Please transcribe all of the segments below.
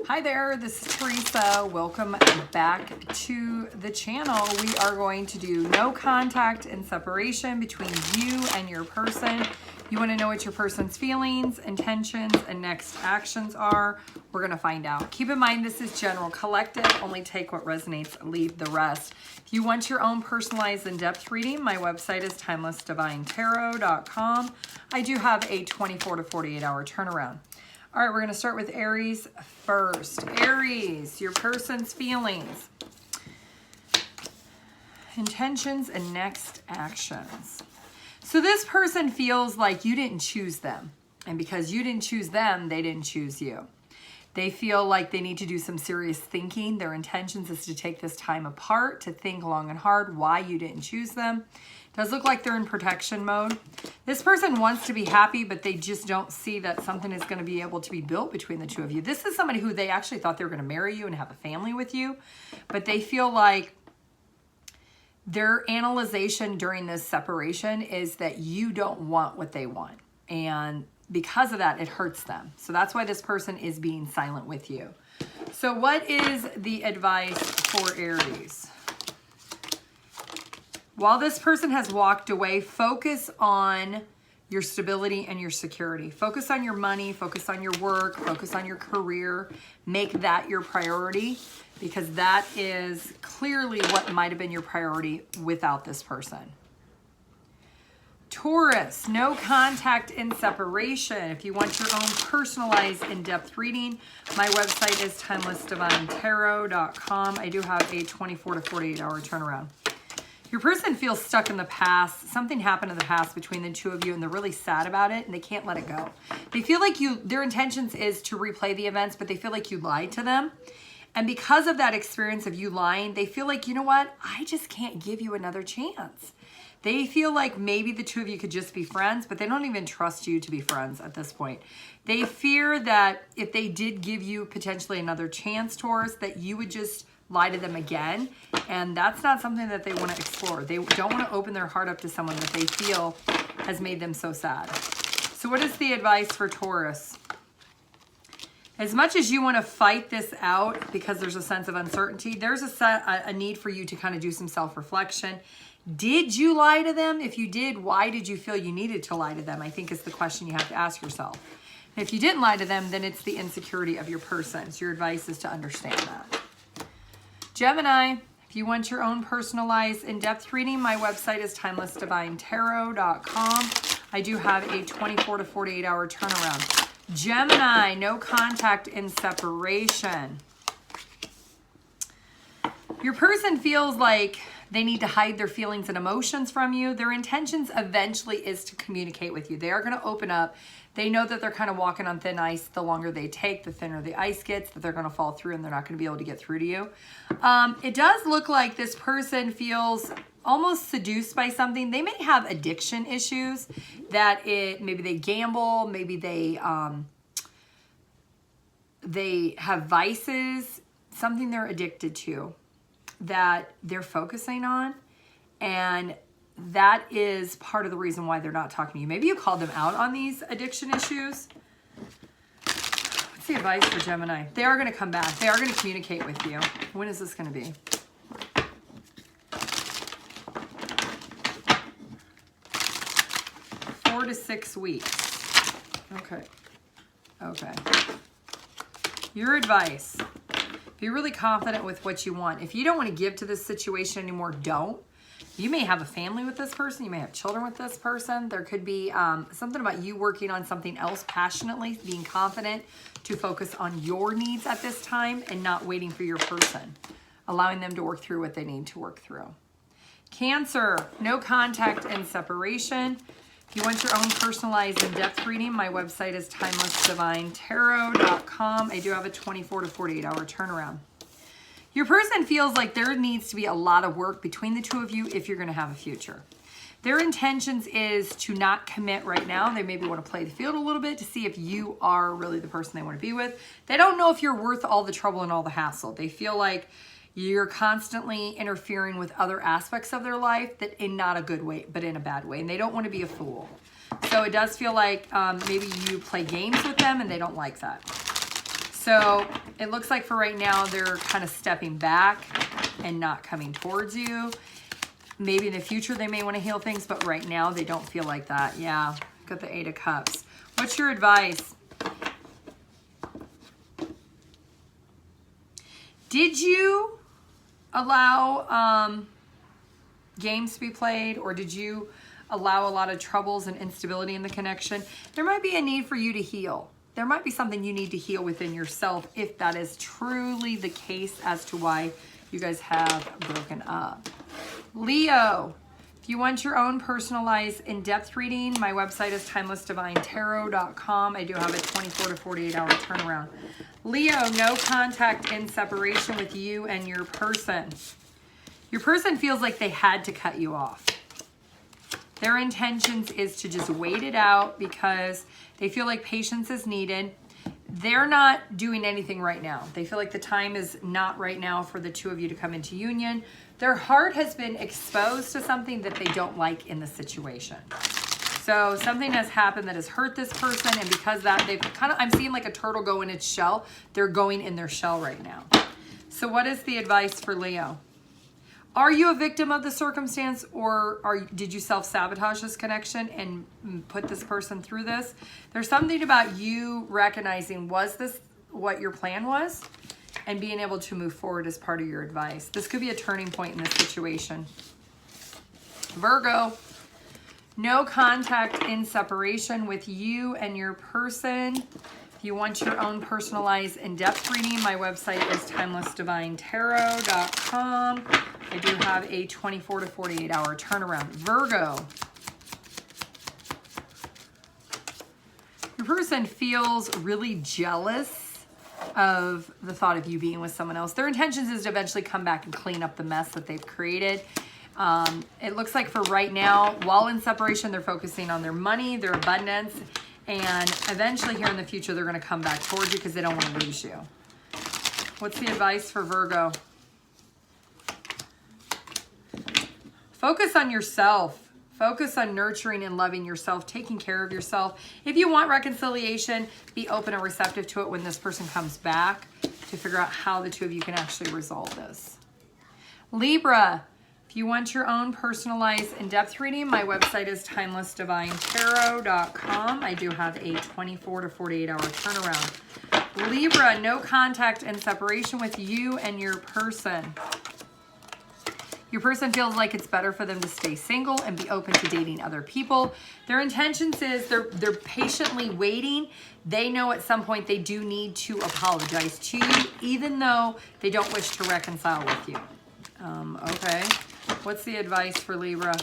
Hi there, this is Teresa. Welcome back to the channel. We are going to do no contact and separation between you and your person. You want to know what your person's feelings, intentions, and next actions are. We're going to find out. Keep in mind, this is general collective. Only take what resonates, leave the rest. If you want your own personalized in-depth reading, my website is TimelessDivineTarot.com. I do have a 24 to 48 hour turnaround. All right, we're going to start with Aries first. Aries, your person's feelings, intentions, and next actions. So this person feels like you didn't choose them. And because you didn't choose them, they didn't choose you. They feel like they need to do some serious thinking. Their intentions is to take this time apart, to think long and hard why you didn't choose them. Does look like they're in protection mode. This person wants to be happy, but they just don't see that something is going to be able to be built between the two of you. This is somebody who they actually thought they were going to marry you and have a family with you, but they feel like their analyzation during this separation is that you don't want what they want. And because of that, it hurts them. So that's why this person is being silent with you. So what is the advice for Aries? While this person has walked away, focus on your stability and your security. Focus on your money, focus on your work, focus on your career. Make that your priority, because that is clearly what might have been your priority without this person. Taurus, no contact and separation. If you want your own personalized in-depth reading, my website is TimelessDivineTarot.com. I do have a 24 to 48 hour turnaround. Your person feels stuck in the past. Something happened in the past between the two of you and they're really sad about it and they can't let it go. They feel like their intentions is to replay the events, but they feel like you lied to them. And because of that experience of you lying, they feel like, you know what? I just can't give you another chance. They feel like maybe the two of you could just be friends, but they don't even trust you to be friends at this point. They fear that if they did give you potentially another chance, Taurus, that you would just lie to them again, and that's not something that they want to explore. They don't want to open their heart up to someone that they feel has made them so sad. So what is the advice for Taurus? As much as you want to fight this out because there's a sense of uncertainty, there's a need for you to kind of do some self-reflection. Did you lie to them? If you did, why did you feel you needed to lie to them? I think is the question you have to ask yourself. And if you didn't lie to them, then it's the insecurity of your person. So your advice is to understand that. Gemini, if you want your own personalized in-depth reading, my website is TimelessDivineTarot.com. I do have a 24 to 48 hour turnaround. Gemini, no contact and separation. Your person feels like they need to hide their feelings and emotions from you. Their intentions eventually is to communicate with you. They are going to open up. They know that they're kind of walking on thin ice. The longer they take, the thinner the ice gets, that they're going to fall through and they're not going to be able to get through to you. It does look like this person feels almost seduced by something. They may have addiction issues, that maybe they gamble, maybe they have vices, something they're addicted to that they're focusing on, and that is part of the reason why they're not talking to you. Maybe you called them out on these addiction issues. What's the advice for Gemini? They are going to come back. They are going to communicate with you. When is this going to be? Four to 6 weeks. Okay. Okay. Your advice. Be really confident with what you want. If you don't want to give to this situation anymore, don't. You may have a family with this person. You may have children with this person. There could be something about you working on something else passionately, being confident to focus on your needs at this time and not waiting for your person, allowing them to work through what they need to work through. Cancer, no contact and separation. If you want your own personalized in-depth reading, my website is TimelessDivineTarot.com. I do have a 24 to 48 hour turnaround. Your person feels like there needs to be a lot of work between the two of you if you're going to have a future. Their intentions is to not commit right now. They maybe want to play the field a little bit to see if you are really the person they want to be with. They don't know if you're worth all the trouble and all the hassle. They feel like you're constantly interfering with other aspects of their life, that in not a good way, but in a bad way. And they don't want to be a fool. So it does feel like maybe you play games with them and they don't like that. So It looks like for right now, they're kind of stepping back and not coming towards you. Maybe in the future, they may want to heal things, but right now, they don't feel like that. Yeah, got the 8 of Cups. What's your advice? Did you allow games to be played, or did you allow a lot of troubles and instability in the connection? There might be a need for you to heal. There might be something you need to heal within yourself if that is truly the case as to why you guys have broken up. Leo, if you want your own personalized in-depth reading, my website is TimelessDivineTarot.com. I do have a 24 to 48 hour turnaround. Leo, no contact in separation with you and your person. Your person feels like they had to cut you off. Their intentions is to just wait it out because they feel like patience is needed. They're not doing anything right now. They feel like the time is not right now for the two of you to come into union. Their heart has been exposed to something that they don't like in the situation. So something has happened that has hurt this person, and because that, they've kind of, I'm seeing like a turtle go in its shell. They're going in their shell right now. So what is the advice for Leo? Are you a victim of the circumstance, or did you self-sabotage this connection and put this person through this? There's something about you recognizing, was this what your plan was? And being able to move forward as part of your advice. This could be a turning point in this situation. Virgo, no contact in separation with you and your person. If you want your own personalized in-depth reading, my website is TimelessDivineTarot.com. I do have a 24 to 48 hour turnaround. Virgo, your person feels really jealous of the thought of you being with someone else. Their intentions is to eventually come back and clean up the mess that they've created. It looks like for right now, while in separation, they're focusing on their money, their abundance, and eventually here in the future, they're going to come back towards you because they don't want to lose you. What's the advice for Virgo? Focus on yourself. Focus on nurturing and loving yourself, taking care of yourself. If you want reconciliation, be open and receptive to it when this person comes back to figure out how the two of you can actually resolve this. Libra, if you want your own personalized in-depth reading, my website is TimelessDivineTarot.com. I do have a 24 to 48 hour turnaround. Libra, no contact and separation with you and your person. Your person feels like it's better for them to stay single and be open to dating other people. Their intentions is they're patiently waiting. They know at some point they do need to apologize to you, even though they don't wish to reconcile with you. Okay. What's the advice for Libra?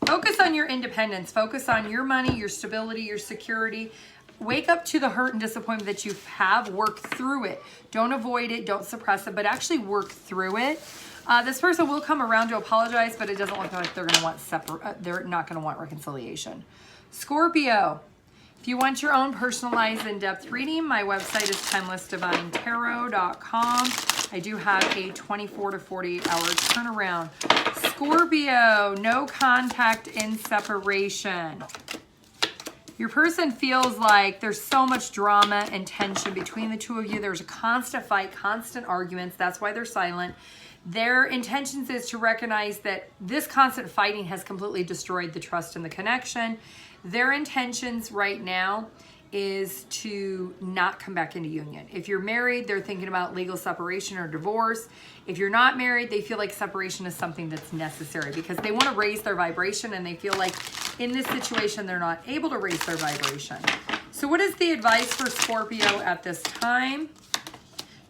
Focus on your independence. Focus on your money, your stability, your security. Wake up to the hurt and disappointment that you have. Work through it. Don't avoid it. Don't suppress it, but actually work through it. This person will come around to apologize, but it doesn't look like they're going to want they're not going to want reconciliation. Scorpio, if you want your own personalized in-depth reading, my website is TimelessDivineTarot.com. I do have a 24 to 48 hour turnaround. Scorpio, no contact in separation. Your person feels like there's so much drama and tension between the two of you. There's a constant fight, constant arguments. That's why they're silent. Their intentions is to recognize that this constant fighting has completely destroyed the trust and the connection. Their intentions right now is to not come back into union. If you're married, they're thinking about legal separation or divorce. If you're not married, they feel like separation is something that's necessary because they want to raise their vibration, and they feel like in this situation, they're not able to raise their vibration. So what is the advice for Scorpio at this time?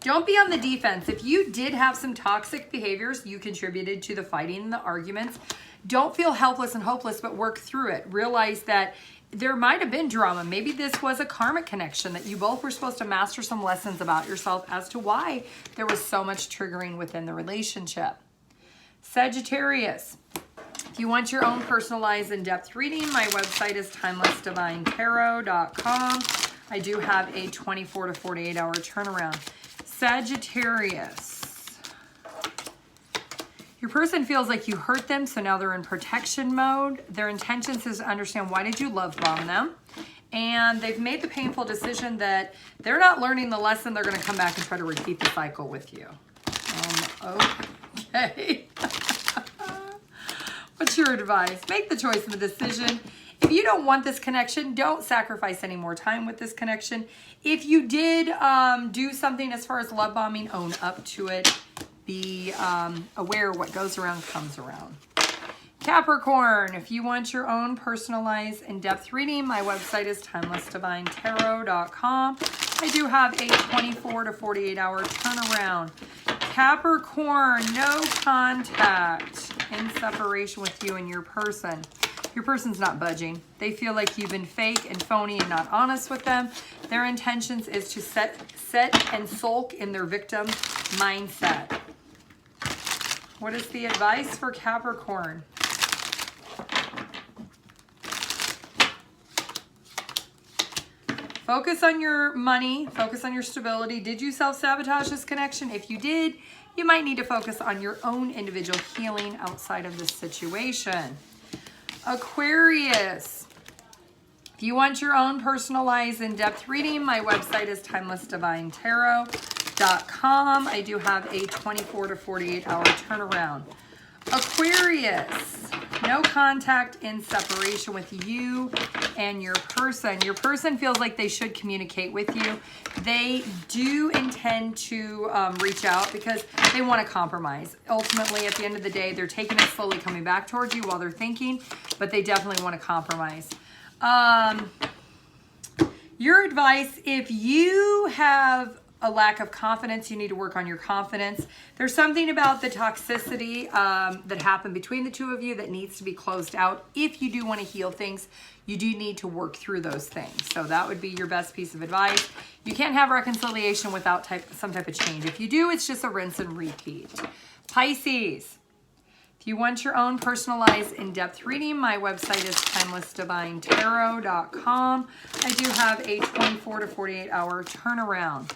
Don't be on the defense. If you did have some toxic behaviors, you contributed to the fighting and the arguments. Don't feel helpless and hopeless, but work through it. Realize that there might have been drama. Maybe this was a karmic connection that you both were supposed to master some lessons about yourself as to why there was so much triggering within the relationship. Sagittarius, if you want your own personalized in-depth reading, my website is TimelessDivineTarot.com. I do have a 24 to 48 hour turnaround. Sagittarius, your person feels like you hurt them, so now they're in protection mode. Their intentions is to understand, why did you love bomb them? And they've made the painful decision that they're not learning the lesson. They're going to come back and try to repeat the cycle with you. Okay. What's your advice? Make the choice and the decision. If you don't want this connection, don't sacrifice any more time with this connection. If you did do something as far as love bombing, own up to it. Be aware what goes around comes around. Capricorn, if you want your own personalized in-depth reading, my website is TimelessDivineTarot.com. I do have a 24 to 48 hour turnaround. Capricorn, no contact in separation with you and your person. Your person's not budging. They feel like you've been fake and phony and not honest with them. Their intentions is to set and sulk in their victim mindset. What is the advice for Capricorn? Focus on your money. Focus on your stability. Did you self-sabotage this connection? If you did, you might need to focus on your own individual healing outside of this situation. Aquarius, if you want your own personalized in-depth reading, my website is TimelessDivineTarot.com. I do have a 24 to 48 hour turnaround. Aquarius, no contact in separation with you and your person. Your person feels like they should communicate with you. They do intend to reach out because they want to compromise. Ultimately, at the end of the day, they're taking it slowly, coming back towards you while they're thinking, but they definitely want to compromise. Your advice, if you have a lack of confidence, you need to work on your confidence. There's something about the toxicity that happened between the two of you that needs to be closed out. If you do want to heal things, you do need to work through those things. So that would be your best piece of advice. You can't have reconciliation without some type of change. If you do, it's just a rinse and repeat. Pisces, if you want your own personalized in-depth reading, my website is TimelessDivineTarot.com. I do have a 24 to 48 hour turnaround.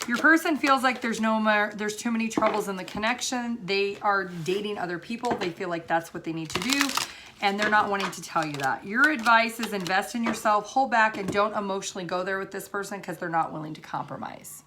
Your person feels like there's too many troubles in the connection. They are dating other people. They feel like that's what they need to do, and they're not wanting to tell you that. Your advice is invest in yourself, hold back, and don't emotionally go there with this person because they're not willing to compromise.